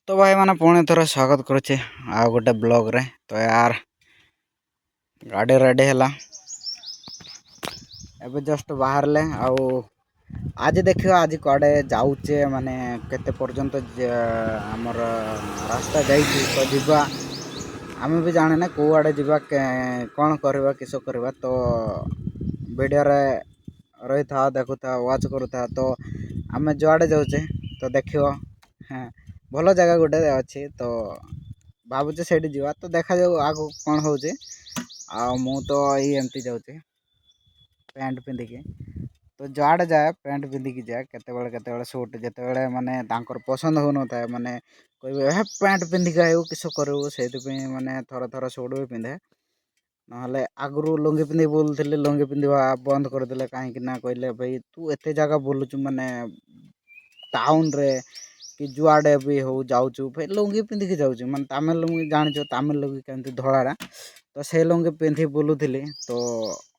तो भाई मैंने पुणी थर स्वागत करुचे आ गोटे ब्लॉग रे। तो यार गाड़ी रेडी है एबे जस्ट बाहर ले आउ आज देखियो आज कड़े जाऊचे माने केते पर्यंत हमर रास्ता जाइछि तो जीवा आमे भी जाने ना को आड़े जीवा कौन करवा किस करवा। तो वीडियो रे रही था देखु था वाच करू था। तो आमे जुआड़े जाऊचे तो देखियो हाँ भल जगह गोटे अच्छी तो भावुचे से जावा तो देखा जाऊ आगु कौन हो मु तो ये एमती जाऊे पैंट पिंधिकी तो जुआड़े जाए पैंट पिंधिकी जाए केते सुट जिते माने तांकर पसंद हो न था माने कहे हे पैंट पिंधिकी आयु किस करू से माने थर थर सुट भी पिंधे ना आगु लुंगी पिंधि बुलूली लुंगी पिंधा बंद करदे कहीं कहले भाई तू एत जगह बुलुचु माने टाउन रे कि जुआड़े भी हो जाऊँ भाई लुंगी पिंधिकी जाऊँ माने तामिल लुंगी जानी तामिल लुंगी केमती धड़ा तो से लुंगी पिंधि बुलूली तो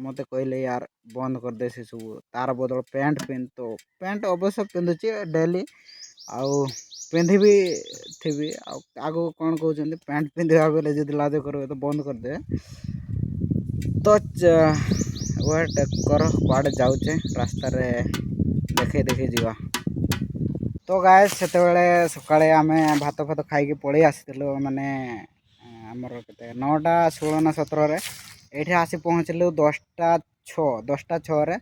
मत कहले यार बंद करदे से सब तार बदल पैंट पिंध तो पैंट अवश्य पिंधुची डेली आउ पिंधि भी थी आगु कौन कहते पैंट पिंधा बेले जो लाज कर तो बंद करदे तो वेट कर कड़े जाऊे रास्ता देखे देखे जीवा। तो गाय से सका आम भात फात खाई पलि आसलु माने आमर के 9टा 16 ना 17 ये आसी पहुँचलु 10टा 6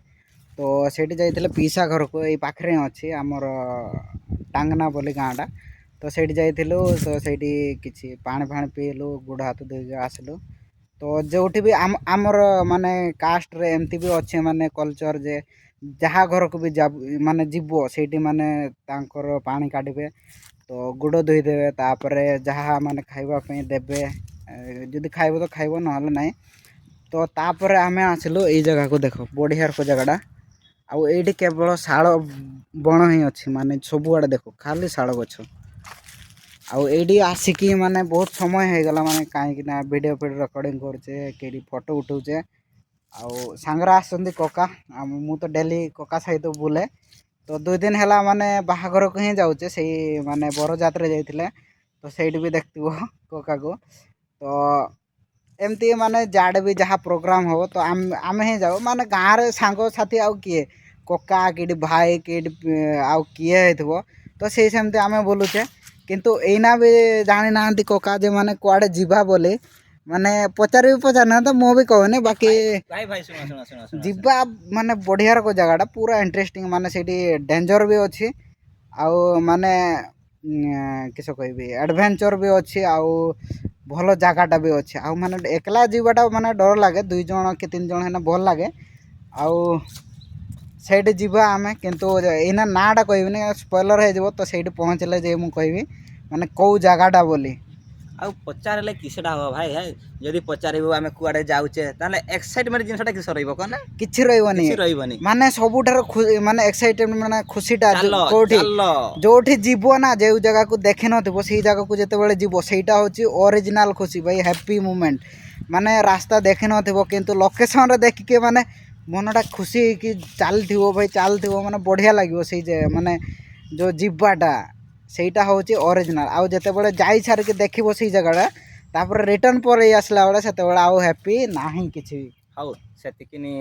तो सेठी जाइए पीसा घर को ये पाखे अच्छी आमर टांगना बोली गाँटा तो सेठी जाइलु तो सेठी किसी पानी फाणी पीलु गोड़ हाथ धोई आसलु। तो जो भी आमर माने कास्ट रे एमती भी अच्छे माने कल्चर जे जहाँ घर को भी माने जीव से माने तांकर पानी काढ़े तो गुड़ धोईदेवे तापर जहाँ माने खावाई देवे जदि खाइब तो खाइब ना ना तो तापर आम आसलु ये जगह को देख बढ़िया को जगहटा आउ ये केवल शाल बण ही अच्छी माने सबुआड़े देख खाली शाल गछ आउ ये आसिकी माने बहुत समय हो गला माने कहीं वीडियो रिकॉर्डिंग करचे कि फोटो उठाऊचे आउ सांगरा आसती कका मु तो डेली कका सहित बुले तो 2 दिन है माने बाहाघर को ही जाऊे से माने बर जात्रा जाइए तो सही भी देखो कका को तो एमती माने जाड़े भी जहाँ प्रोग्राम हो तो आम ही जाऊ माने गाँव सांग साथी आउ किए कका कि भाई कि आउ किए हो तो से सेमती आम बोलुचे किंतु एना भी जानी ना कका जे माने कुआड़े जीवा बोली माने पचार ना तो मु भी कहने बाकी जीवा माने बढ़िया को जगहटा पूरा इंटरेस्टिंग माने से डेंजर भी अच्छी आउ माने किस कह एडवेंचर भी अच्छी आउ भल जगहटा भी अच्छे आउ माने एकला जीवाटा माने डर लगे 2 जन कि 3 जन है भल लगे आउ सेठी जीवा आमे किंतु एना नाटा कहबी स्पॉइलर हो तो सेठी पहुँचले जे मु कहबी माने कौ जगहटा बोली आउ पचारे किसटा हम भाई है जदि पचारू आम कुआड़े जाऊे एक्साइटमेंट जिनसा किस रहा किसी रही माने सबुठार माने एक्साइटमेंट माने खुशीटा जोठी जीव ना जो जगह को देखि नथिबो से जगह को जेतेबेले जीव सेटा होची ओरिजिनल खुशी भाई हैप्पी मोमेंट माने रास्ता देखि नथिबो किंतु लोकेशन रे देखिके माने मनटा खुशी कि चलथिबो भाई चलथिबो माने बढ़िया लागिवो से माने जो जीवाटा सेटा होची ओरिजिनल आउ जेतेबेले जाई छार के देखिबो से जगहटा तापर रिटर्न पर आसला बेले से आउ हैप्पी नाही किछि हाउ सेतिकिनी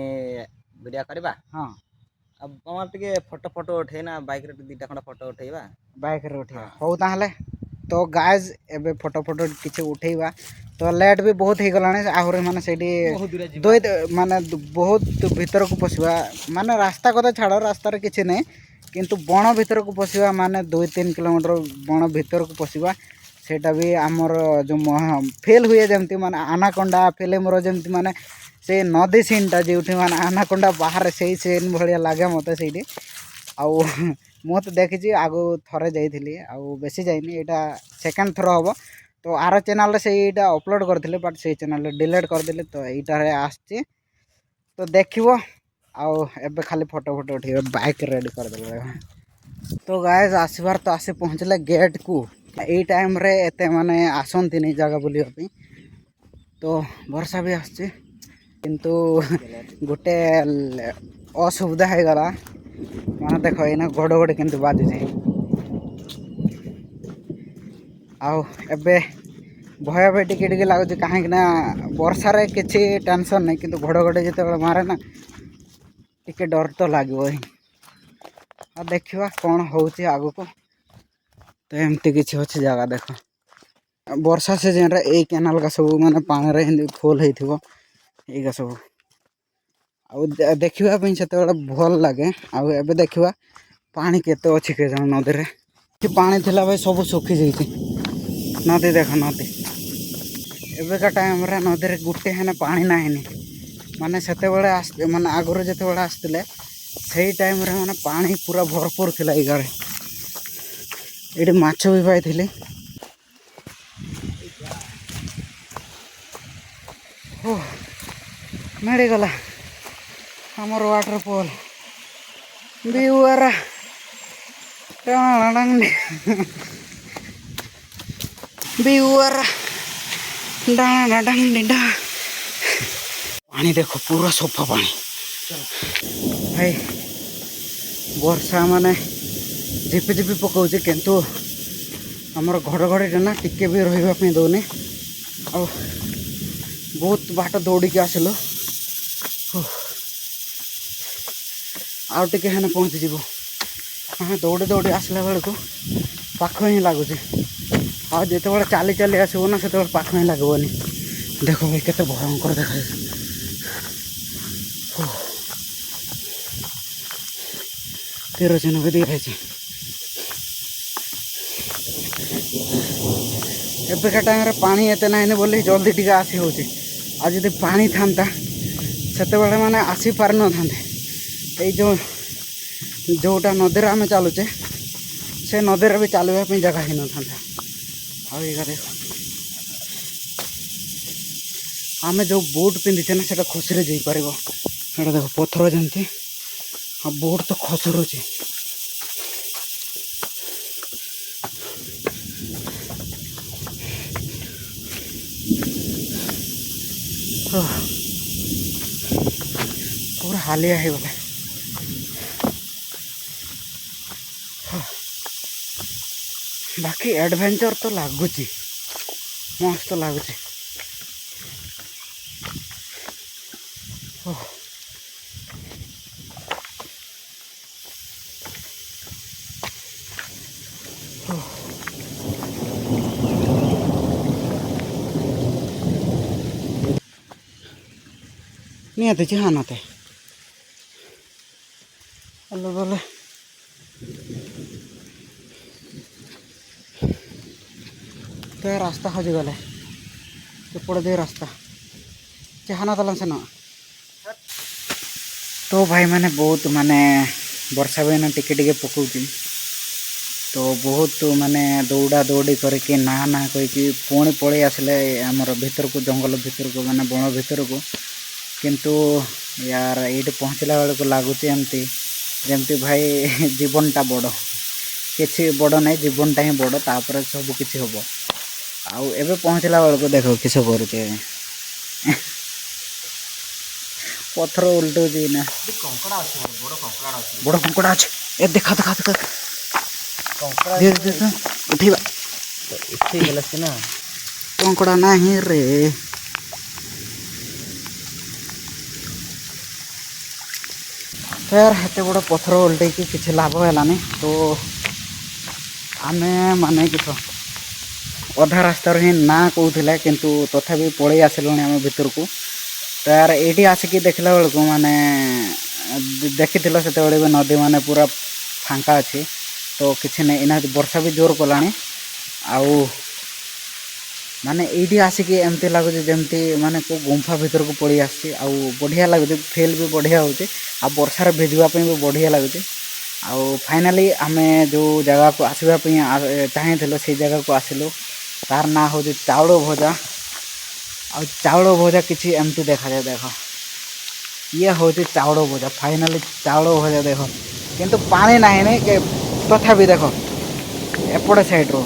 वीडियो करबा। हां अब हमर टिके फोटो फोटो उठेना बाइक रे 2टा खंडा फोटो उठेबा बाइक रे उठेबा हो ताहले तो गाइस एबे फोटो फोटो किछि उठेबा तो लेट भी बहुत ही गलाने आहुरे माने सेठी दो माने बहुत भीतर को पसिबा माने रास्ता कथा छाड़ रास्ता रे किछि नै किंतु बण भीतर को पसिबा माने 2-3 किलोमीटर बण भीतर को पसिबा सेटा भी आमर जो फेल हुए जमती माने आनाकोंडा फिल्म रो जमती माने से नदी सीनटा जोठी माने आनाकोंडा बाहर से सीन भलिया लागे मते सेठी आउ मु तो देखी आगु थरे जाइली आउ बेसी जाइनी एटा सेकंड थर हम तो आर चैनल से एटा अपलोड करथिले बट से चैनल डिलीट करदेले तो एटा रे आछि तो देखिबो आउ एबे खाली फोटो फोटो उठे बाइक रेडी करदेले। तो गाइस आसबार तो आसी पहुँचले गेट को यही टाइम रे एते माने आसंती नहीं जगह बुलिया तो वर्षा भी आसछि किंतु गोटे असुविधा हो गला माने देखो एना घड़घड़ी किंतु बाजुचे ଆଉ ଏବେ ଭୟ ବି ଟିକେ ଟିକେ ଲାଗୁଛି କାହିଁକିନା ବର୍ଷାରେ କିଛି ଟେନସନ୍ ନାହିଁ କିନ୍ତୁ ଘଡ଼ଘଡ଼ି ଯେତେବେଳେ ମାରେ ନା ଟିକେ ଡର ତ ଲାଗିବ ହିଁ। ଆଉ ଦେଖିବା କ'ଣ ହେଉଛି ଆଗକୁ। ତ ଏମିତି କିଛି ଅଛି ଜାଗା ଦେଖ ବର୍ଷା ସିଜନ୍ରେ ଏଇ କେନାଲ୍ କା ସବୁ ମାନେ ପାଣିରେ ଏମିତି ଫୁଲ୍ ହେଇଥିବ ଏଇକା ସବୁ। ଆଉ ଦେଖିବା ପାଇଁ ସେତେବେଳେ ଭଲ ଲାଗେ। ଆଉ ଏବେ ଦେଖିବା ପାଣି କେତେ ଅଛି କେଜାଣି ନଦୀରେ। ପାଣି ଥିଲା ଭାଇ ସବୁ ଶୁଖିଯାଇଛି ନଦୀ ଦେଖ ନଦୀ। ଏବେକା ଟାଇମ୍ରେ ନଦୀରେ ଗୋଟେ ହେନେ ପାଣି ନାହିଁନି। ମାନେ ସେତେବେଳେ ମାନେ ଆଗରୁ ଯେତେବେଳେ ଆସିଥିଲେ ସେଇ ଟାଇମ୍ରେ ମାନେ ପାଣି ପୁରା ଭରପୁର ଥିଲା ଏଇ ଗାଁରେ। ଏଇଠି ମାଛ ବି ପାଇଥିଲି। ଓ ମିଳିଗଲା ଆମର ୱାଟରଫଲ୍ ବିୱାରା ବିୱାରା ଡାଙ୍ଗଡା ପାଣି ଦେଖ ପୁରା ସଫା ପାଣି ଭାଇ। ବର୍ଷା ମାନେ ଝିପି ଝିପି ପକାଉଛି କିନ୍ତୁ ଆମର ଘଡ଼ଘଡ଼ିଟା ନା ଟିକେ ବି ରହିବା ପାଇଁ ଦେଉନି। ଆଉ ବହୁତ ବାଟ ଦୌଡ଼ିକି ଆସିଲୁ। ଆଉ ଟିକେ ହେନେ ପହଞ୍ଚିଯିବୁ। ଆମେ ଦୌଡ଼ି ଦୌଡ଼ି ଆସିଲା ବେଳକୁ ପାଖ ହିଁ ଲାଗୁଛି। ଆଉ ଯେତେବେଳେ ଚାଲି ଚାଲି ଆସିବ ନା ସେତେବେଳେ ପାଖ ହିଁ ଲାଗିବନି। ଦେଖ ଭାଇ କେତେ ଭୟଙ୍କର ଦେଖାଯାଉଛି। ତିରୋଚନ ବି ଦିଆହେଇଛି। ଏବେକା ଟାଇମ୍ରେ ପାଣି ଏତେ ନାହିଁ ବୋଲି ଜଲ୍ଦି ଟିକେ ଆସି ହେଉଛି। ଆଉ ଯଦି ପାଣି ଥାନ୍ତା ସେତେବେଳେ ମାନେ ଆସି ପାରିନଥାନ୍ତେ। ଏଇ ଯେଉଁଟା ନଦୀରେ ଆମେ ଚାଲୁଛେ ସେ ନଦୀରେ ବି ଚାଲିବା ପାଇଁ ଜାଗା ହେଇନଥାନ୍ତା। ଆଉ ଏଇଟା ଦେଖ ଆମେ ଯେଉଁ ବୁଟ୍ ପିନ୍ଧିଛେ ନା ସେଇଟା ଖୁସିରେ ଯାଇପାରିବ। ସେଇଟା ଦେଖ ପଥର ଯେମିତି ଆଉ ବୁଟ୍ ତ ଖସୁରୁଛି। ପୁରା ହାଲିଆ ହେଇଗଲା। ବାକି ଆଡ଼ଭେଞ୍ଚର ତ ଲାଗୁଛି ମସ୍ତ ଲାଗୁଛି। ନିହାତି ଚାହା ନତେ ଭଲ ବୋଲେ ତ ରାସ୍ତା ହଜିଗଲେ ଏପଟେ ଦେଇ ରାସ୍ତା ଚାହା ନଦେଲା ସେନ। ତ ଭାଇ ମାନେ ବହୁତ ମାନେ ବର୍ଷା ବି ଟିକେ ଟିକେ ପକାଉଛି। ତ ବହୁତ ମାନେ ଦୌଡ଼ା ଦୌଡ଼ି କରିକି ନା କହିକି ପୁଣି ପଳେଇ ଆସିଲେ ଆମର ଭିତରକୁ ଜଙ୍ଗଲ ଭିତରକୁ ମାନେ ବଣ ଭିତରକୁ। କିନ୍ତୁ ୟାର ଏଇଠି ପହଞ୍ଚିଲା ବେଳକୁ ଲାଗୁଛି ଏମିତି ଯେମିତି ଭାଇ ଜୀବନଟା ବଡ଼। କିଛି ବଡ଼ ନାହିଁ ଜୀବନଟା ହିଁ ବଡ଼। ତାପରେ ସବୁ କିଛି ହେବ। ଆଉ ଏବେ ପହଞ୍ଚିଲା ବେଳକୁ ଦେଖ କିସ କରୁଛି ପଥର ଉଲଟଉଛି ନା। ବଡ଼ କଙ୍କଡ଼ା ଅଛି ଏ ଦେଖା ଦେଖା ଦେଖା ଉଠେଇବା ଉଠିଗଲା ସିନା କଙ୍କଡ଼ା ନାହିଁ ରେ। ଫେର ଏତେ ବଡ଼ ପଥର ଓଲଟେଇକି କିଛି ଲାଭ ହେଲାନି। ତ ଆମେ ମାନେ କିସ ଅଧା ରାସ୍ତାରୁ ହିଁ ନା କହୁଥିଲେ କିନ୍ତୁ ତଥାପି ପଳେଇ ଆସିଲୁଣି ଆମେ ଭିତରକୁ। ତ ୟାର ଏଇଠି ଆସିକି ଦେଖିଲା ବେଳକୁ ମାନେ ଦେଖିଥିଲ ସେତେବେଳେ ବି ନଦୀ ମାନେ ପୁରା ଫାଙ୍କା ଅଛି। ତ କିଛି ନାହିଁ ଏଇନା ବର୍ଷା ବି ଜୋର କଲାଣି। ଆଉ ମାନେ ଏଇଠି ଆସିକି ଏମିତି ଲାଗୁଛି ଯେମିତି ମାନେ କେଉଁ ଗୁମ୍ଫା ଭିତରକୁ ପଳେଇ ଆସିଛି। ଆଉ ବଢ଼ିଆ ଲାଗୁଛି ଫିଲ୍ ବି ବଢ଼ିଆ ହେଉଛି। ଆଉ ବର୍ଷାରେ ଭିଜିବା ପାଇଁ ବି ବଢ଼ିଆ ଲାଗୁଛି। ଆଉ ଫାଇନାଲି ଆମେ ଯେଉଁ ଜାଗାକୁ ଆସିବା ପାଇଁ ଚାହିଁଥିଲୁ ସେଇ ଜାଗାକୁ ଆସିଲୁ। ତାର ନାଁ ହେଉଛି ଚାଉଳ ଭଜା। ଆଉ ଚାଉଳ ଭଜା କିଛି ଏମିତି ଦେଖାଯାଏ ଦେଖ ଇଏ ହେଉଛି ଚାଉଳ ଭଜା। ଫାଇନାଲି ଚାଉଳ ଭଜା ଦେଖ କିନ୍ତୁ ପାଣି ନାହିଁ ତଥାପି ଦେଖ ଏପଟେ ସାଇଡ଼୍ରୁ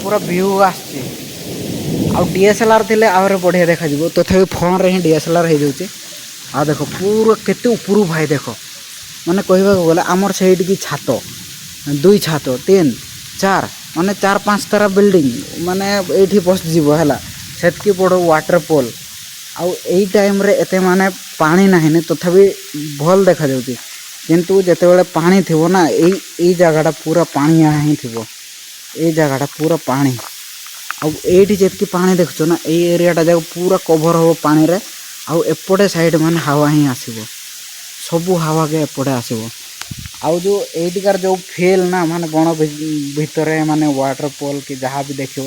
ପୁରା ଭିୟୁ ଆସିଛି। ଆଉ DSLR ଥିଲେ ଆହୁରି ବଢ଼ିଆ ଦେଖାଯିବ। ତଥାପି ଫୋନ୍ରେ ହିଁ DSLR ହେଇଯାଉଛି। ଆଉ ଦେଖ ପୁରା କେତେ ଉପରୁ ଭାଇ ଦେଖ ମାନେ କହିବାକୁ ଗଲେ ଆମର ସେଇଠିକି ଛାତ 2 ଛାତ 3 4 ମାନେ 4-5 ତାରା ବିଲ୍ଡିଂ ମାନେ ଏଇଠି ପଶିଯିବ ହେଲା, ସେତିକି ବଡ଼ ୱାଟରଫଲ୍। ଆଉ ଏଇ ଟାଇମ୍ରେ ଏତେ ମାନେ ପାଣି ନାହିଁ ତଥାପି ଭଲ ଦେଖାଯାଉଛି, କିନ୍ତୁ ଯେତେବେଳେ ପାଣି ଥିବ ନା ଏଇ ଜାଗାଟା ପୁରା ପାଣିଆ ହିଁ ଥିବ, ଏଇ ଜାଗାଟା ପୁରା ପାଣି। ଆଉ ଏଇଠି ଯେତିକି ପାଣି ଦେଖୁଛ ନା ଏଇ ଏରିଆଟା ଯାକ ପୁରା କଭର୍ ହେବ ପାଣିରେ। ଆଉ ଏପଟେ ସାଇଡ଼୍ ମାନେ ହାୱା ହିଁ ଆସିବ, ସବୁ ହାୱାକେ ଏପଟେ ଆସିବ। ଆଉ ଯେଉଁ ଏଇଠିକାର ଯେଉଁ ଫିଲ୍ ନା ମାନେ ବଣ ଭିତରେ ମାନେ ୱାଟରଫଲ୍ କି ଯାହା ବି ଦେଖିବ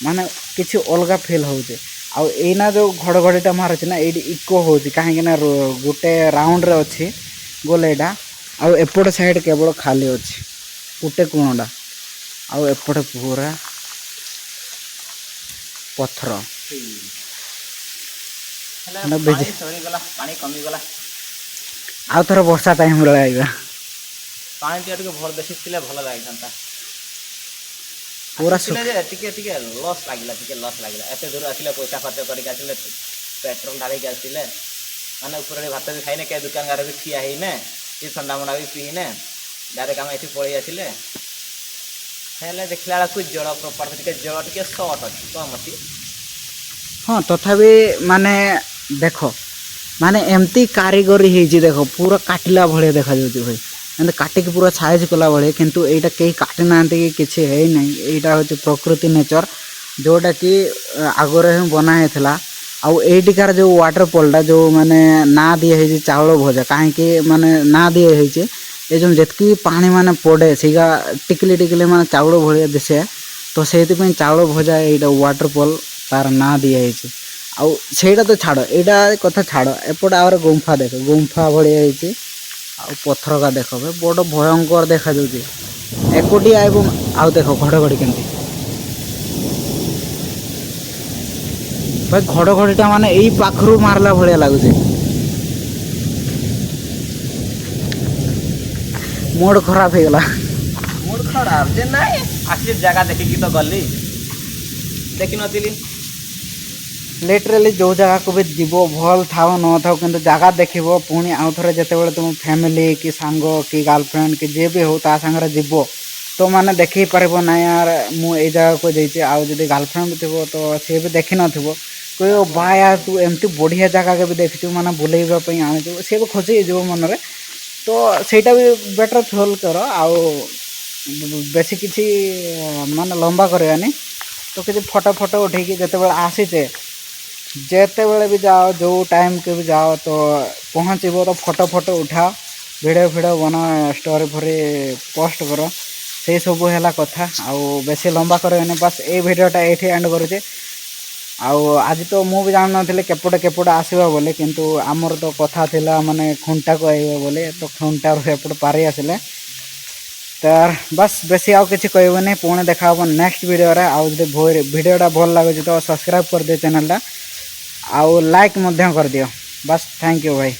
ମାନେ କିଛି ଅଲଗା ଫିଲ୍ ହେଉଛି। ଆଉ ଏଇନା ଯେଉଁ ଘଡ଼ଘଡ଼ିଟା ମାରୁଛି ନା ଏଇଠି ଇକୋ ହେଉଛି, କାହିଁକିନା ଗୋଟେ ରାଉଣ୍ଡରେ ଅଛି ଗୋଲେଇଟା। ଆଉ ଏପଟ ସାଇଡ଼୍ କେବଳ ଖାଲି ଅଛି ଗୋଟେ କୋଣଟା, ଆଉ ଏପଟେ ପୁରା ପଥର। ହେଲେ ପାଣି ସରିଗଲା, ପାଣି କମିଗଲା। ଆଉ ଥରେ ବର୍ଷା ଟାଇମ୍ରେ ଆଇବା। ପାଣି ଟିକେ ଭଲ ବେଶୀ ଥିଲେ ଭଲ ଲାଗିଥାନ୍ତା। ପୁରା ଆସିଥିଲେ ଯେ ଟିକେ ଲସ୍ ଲାଗିଲା, ଏତେ ଦୂର ଆସିଲେ, ପଇସା ଖର୍ଚ୍ଚ କରିକି ଆସିଲେ, ପେଟ୍ରୋଲ ଢାଳିକି ଆସିଲେ, ମାନେ ଉପରେ ଭାତ ବି ଖାଇନେ, କେ ଦୋକାନ ଗାରେ ବି ଠିଆ ହେଇନେ, କି ଥଣ୍ଡା ମଣ୍ଡା ବି ପିଇନେ, ଡାଇରେକ୍ଟ ଆମେ ଏଠି ପଳେଇ ଆସିଲେ। ହେଲେ ଦେଖିଲା ବେଳକୁ ଜଳ ପ୍ରପାତ ଜଳ ଟିକେ ସର୍ଟ ଅଛି, କମ୍ ଅଛି। ହଁ ତଥାପି ମାନେ ଦେଖ ମାନେ ଏମିତି କାରିଗରୀ ହେଇଛି, ଦେଖ ପୁରା କାଟିଲା ଭଳିଆ ଦେଖାଯାଉଛି ଭାଇ, ଏମିତି କାଟିକି ପୁରା ସାଇଜ୍ କଲା ଭଳିଆ। କିନ୍ତୁ ଏଇଟା କେହି କାଟି ନାହାନ୍ତି କି କିଛି ହେଇନାହିଁ, ଏଇଟା ହେଉଛି ପ୍ରକୃତି ନେଚର, ଯେଉଁଟାକି ଆଗରେ ହିଁ ବନା ହେଇଥିଲା। ଆଉ ଏଇଠିକାର ଯେଉଁ ୱାଟରଫଲ୍ଟା ଯେଉଁ ମାନେ ନାଁ ଦିଆ ହେଇଛି ଚାଉଳ ଭଜା, କାହିଁକି ମାନେ ନାଁ ଦିଆ ହେଇଛି ଏ ଯେଉଁ ଯେତିକି ପାଣି ମାନେ ପଡ଼େ ସେଇଟା ଟିକିଲି ଟିକିଲି ମାନେ ଚାଉଳ ଭଳିଆ ଦିଶେ, ତ ସେଇଥିପାଇଁ ଚାଉଳ ଭଜା ଏଇଟା ୱାଟରଫଲ୍ ତାର ନାଁ ଦିଆହେଇଛି। ଆଉ ସେଇଟା ତ ଛାଡ଼, ଏଇଟା କଥା ଛାଡ଼, ଏପଟେ ଆହୁରି ଗୁମ୍ଫା ଦେଖ, ଗୁମ୍ଫା ଭଳିଆ ହେଇଛି। ଆଉ ପଥରକା ଦେଖ ଭାଇ, ବଡ଼ ଭୟଙ୍କର ଦେଖାଯାଉଛି ଏକୁଟିଆ। ଏବଂ ଆଉ ଦେଖ ଘଡ଼ଘଡ଼ି କେମିତି ଭାଇ, ଘଡ଼ଘଡ଼ିଟା ମାନେ ଏଇ ପାଖରୁ ମାରିଲା ଭଳିଆ ଲାଗୁଛି। ମୁଡ୍ ଖରାପ ହେଇଗଲା। ମୁଡ୍ ଖରାପ ଯେ ନାଇଁ, ଆସିଲି ଜାଗା ଦେଖିକି ତ ଗଲି, ଦେଖିନଥିଲି। ଲିଟରାଲି ଯେଉଁ ଜାଗାକୁ ବି ଯିବ ଭଲ ଥାଉ ନଥାଉ, କିନ୍ତୁ ଜାଗା ଦେଖିବ। ପୁଣି ଆଉ ଥରେ ଯେତେବେଳେ ତୁମ ଫ୍ୟାମିଲି କି ସାଙ୍ଗ କି ଗାର୍ଲଫ୍ରେଣ୍ଡ କି ଯିଏ ବି ହେଉ ତା ସାଙ୍ଗରେ ଯିବ, ତ ମାନେ ଦେଖେଇ ପାରିବ ନାଇଁ ୟାର ମୁଁ ଏଇ ଜାଗାକୁ ଯାଇଛି। ଆଉ ଯଦି ଗାର୍ଲଫ୍ରେଣ୍ଡ ଥିବ ତ ସିଏ ବି ଦେଖିନଥିବ, କହିବ ବା ୟାର ତୁ ଏମିତି ବଢ଼ିଆ ଜାଗାକେ ବି ଦେଖିଛୁ, ମାନେ ବୁଲେଇବା ପାଇଁ ଆଣିଛୁ, ସିଏ ବି ଖୁସି ହେଇଯିବ ମନରେ। ତ ସେଇଟା ବି ବେଟର୍ ଫିଲ୍ କର। ଆଉ ବେଶୀ କିଛି ମାନେ ଲମ୍ବା କରିବାନି, ତ କିଛି ଫଟୋ ଉଠେଇକି ଯେତେବେଳେ ଆସିଛେ, ଯେତେବେଳେ ବି ଯାଅ, ଯେଉଁ ଟାଇମ୍କେ ବି ଯାଅ, ତ ପହଞ୍ଚିବ ତ ଫଟୋ ଉଠାଅ, ଭିଡ଼ିଓ ବନାଅ, ଷ୍ଟୋରି ଫୋରି ପୋଷ୍ଟ କର, ସେସବୁ ହେଲା କଥା। ଆଉ ବେଶୀ ଲମ୍ବା କରିବେନି, ବାସ୍ ଏଇ ଭିଡ଼ିଓଟା ଏଇଠି ଏଣ୍ଡ କରୁଛେ। ଆଉ ଆଜି ତ ମୁଁ ବି ଜାଣିନଥିଲି କେପଟେ ଆସିବ ବୋଲି, କିନ୍ତୁ ଆମର ତ କଥା ଥିଲା ମାନେ ଖୁଣ୍ଟାକୁ ଆଇବ ବୋଲି, ତ ଖୁଣ୍ଟାରୁ ଏପଟେ ପାରି ଆସିଲେ। ତ ବାସ୍ ବେଶୀ ଆଉ କିଛି କହିବନି, ପୁଣି ଦେଖା ହେବ ନେକ୍ସଟ ଭିଡ଼ିଓରେ। ଆଉ ଯଦି ଭିଡ଼ିଓଟା ଭଲ ଲାଗୁଛି ତ ସବସ୍କ୍ରାଇବ୍ କରିଦିଅ ଚ୍ୟାନେଲଟା, ଆଉ ଲାଇକ୍ ମଧ୍ୟ କରିଦିଅ। ବାସ୍ ଥ୍ୟାଙ୍କ ୟୁ ଭାଇ।